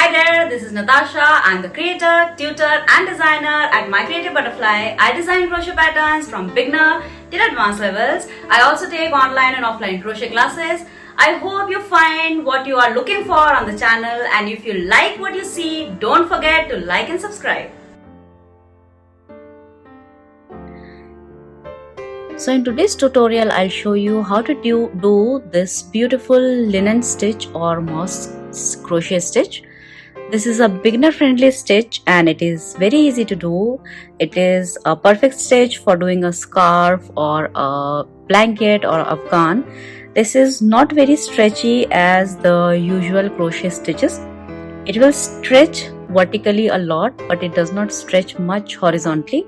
Hi there, this is Natasha. I'm the creator, tutor and designer at My Creative Butterfly. I design crochet patterns from beginner till advanced levels. I also take online and offline crochet classes. I hope you find what you are looking for on the channel, and if you like what you see, don't forget to like and subscribe. So in today's tutorial, I'll show you how to do this beautiful linen stitch or moss crochet stitch. This is a beginner friendly stitch and it is very easy to do. It is a perfect stitch for doing a scarf or a blanket or afghan. This is not very stretchy as the usual crochet stitches. It will stretch vertically a lot, but it does not stretch much horizontally.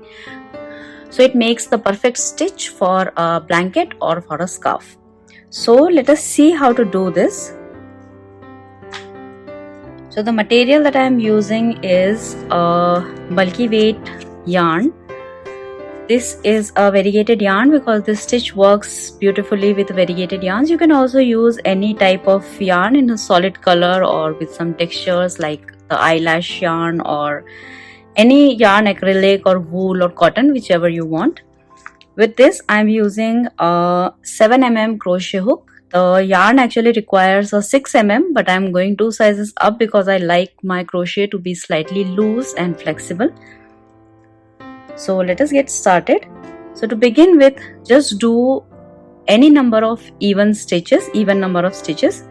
So it makes the perfect stitch for a blanket or for a scarf. So let us see how to do this. So the material that I am using is a bulky weight yarn. This is a variegated yarn because this stitch works beautifully with variegated yarns. You can also use any type of yarn in a solid color or with some textures like the eyelash yarn or any yarn, acrylic or wool or cotton, whichever you want. With this I am using a 7 mm crochet hook. The yarn actually requires a 6 mm, but I am going 2 sizes up because I like my crochet to be slightly loose and flexible. So let us get started. So to begin with, just do any number of even number of stitches.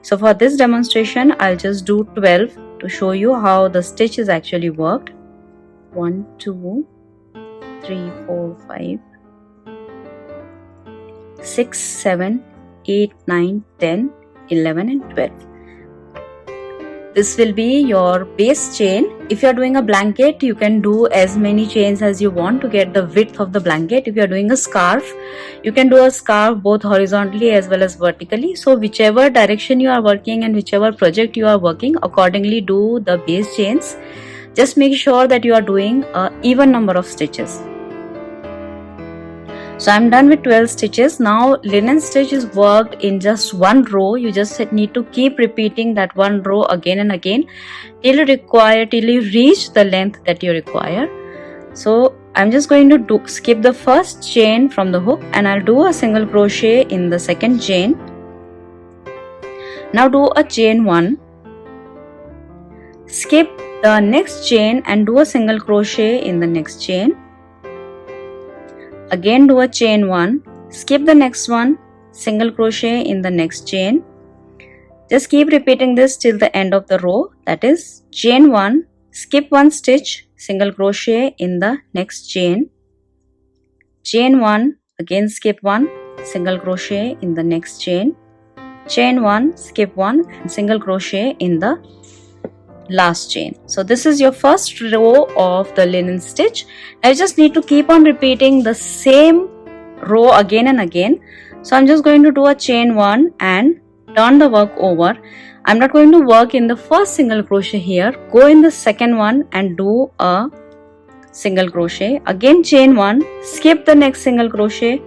So for this demonstration, I'll just do 12 to show you how the stitch is actually worked. 1, 2, 3, 4, 5, 6, 7, 8, 9, 10, 11 and 12. This will be your base chain. If you are doing a blanket, you can do as many chains as you want to get the width of the blanket. If you are doing a scarf, you can do a scarf both horizontally as well as vertically. So whichever direction you are working and whichever project you are working, accordingly do the base chains. Just make sure that you are doing an even number of stitches. So I'm done with 12 stitches. Now linen stitch is worked in just one row. You just need to keep repeating that one row again and again till you reach the length that you require. So I'm just going to skip the first chain from the hook and I'll do a single crochet in the second chain. Now do a chain 1, skip the next chain and do a single crochet in the next chain. Again do a chain 1, skip the next one, single crochet in the next chain. Just keep repeating this till the end of the row, that is chain 1, skip 1 stitch, single crochet in the next chain. Chain 1, again skip 1, single crochet in the next chain. Chain 1, skip 1 and single crochet in the last chain. So this is your first row of the linen stitch. I just need to keep on repeating the same row again and again. So I'm just going to do a chain 1 and turn the work over. I'm not going to work in the first single crochet here. Go in the second one and do a single crochet. Again chain 1, skip the next single crochet,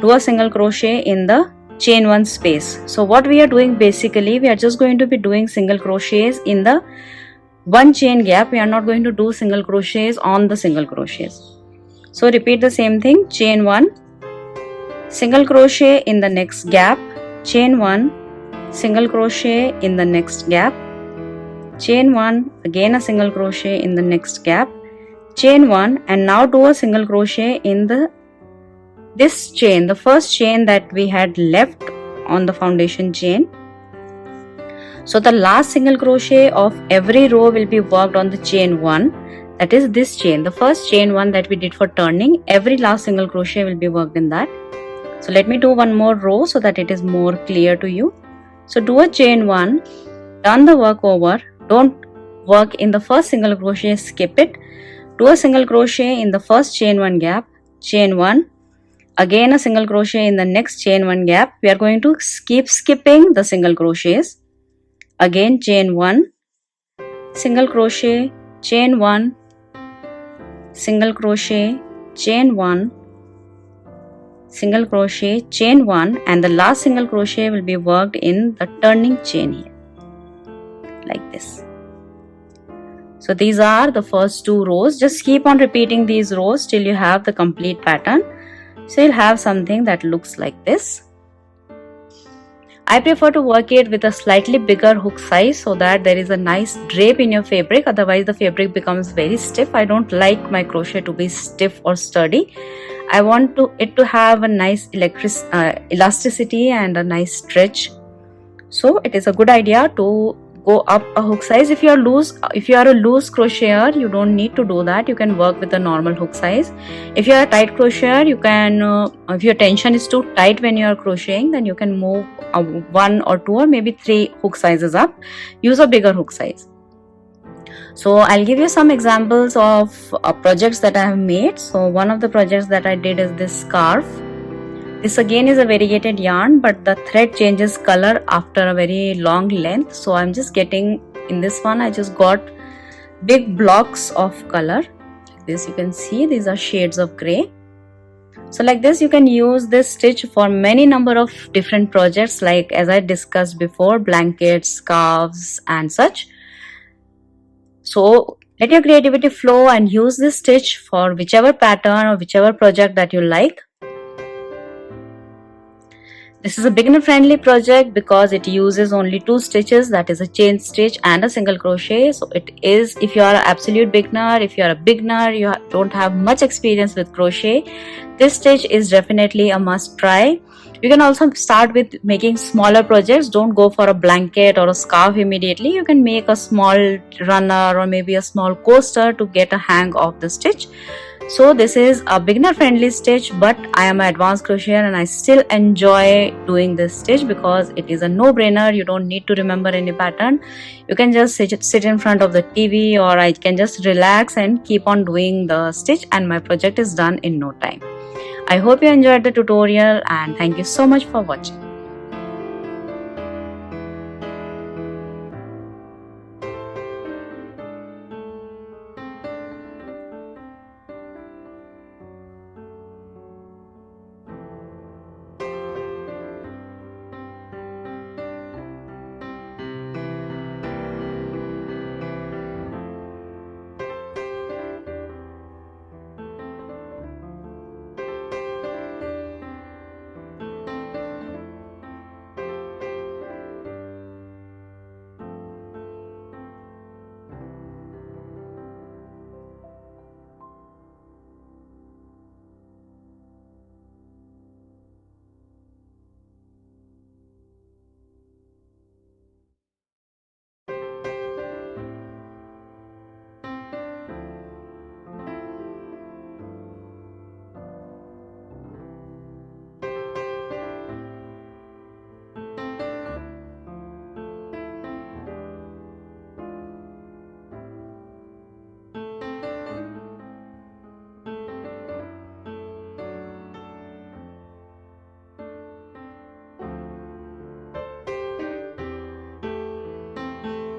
do a single crochet in the chain 1 space. So what we are doing basically, we are just going to be doing single crochets in the one chain gap. We are not going to do single crochets on the single crochets. So repeat the same thing, chain 1, single crochet in the next gap, chain 1, single crochet in the next gap, chain 1, again a single crochet in the next gap, chain 1, and now do a single crochet in this chain, the first chain that we had left on the foundation chain. So the last single crochet of every row will be worked on the chain 1, that is this chain, the first chain 1 that we did for turning. Every last single crochet will be worked in that. So let me do one more row so that it is more clear to you. So do a chain 1, turn the work over, don't work in the first single crochet, skip it, do a single crochet in the first chain 1 gap, chain 1, again a single crochet in the next chain 1 gap. We are going to keep skipping the single crochets. Again chain 1, single crochet, chain 1, single crochet, chain 1, single crochet, chain 1, and the last single crochet will be worked in the turning chain here, like this. So these are the first 2 rows. Just keep on repeating these rows till you have the complete pattern. So you'll have something that looks like this. I prefer to work it with a slightly bigger hook size so that there is a nice drape in your fabric, otherwise the fabric becomes very stiff. I don't like my crochet to be stiff or sturdy. I want it to have a nice elasticity and a nice stretch. So it is a good idea to go up a hook size. If you are a loose crocheter, you don't need to do that. You can work with the normal hook size. If you are a tight crocheter, you can if your tension is too tight when you are crocheting, then you can move 1 or 2 or maybe 3 hook sizes up. Use a bigger hook size. So I'll give you some examples of projects that I have made. So one of the projects that I did is this scarf. This again is a variegated yarn, but the thread changes color after a very long length. So I'm just getting, in this one I just got big blocks of color. Like this, you can see these are shades of gray. So like this, you can use this stitch for many number of different projects, like as I discussed before, blankets, scarves and such. So let your creativity flow and use this stitch for whichever pattern or whichever project that you like. This is a beginner friendly project because it uses only 2 stitches, that is a chain stitch and a single crochet. So it is, if you are an absolute beginner, if you are a beginner, you don't have much experience with crochet, this stitch is definitely a must try. You can also start with making smaller projects. Don't go for a blanket or a scarf immediately. You can make a small runner or maybe a small coaster to get a hang of the stitch. So this is a beginner friendly stitch, but I am an advanced crocheter and I still enjoy doing this stitch because it is a no-brainer. You don't need to remember any pattern. You can just sit in front of the TV, or I can just relax and keep on doing the stitch, and my project is done in no time. I hope you enjoyed the tutorial and thank you so much for watching.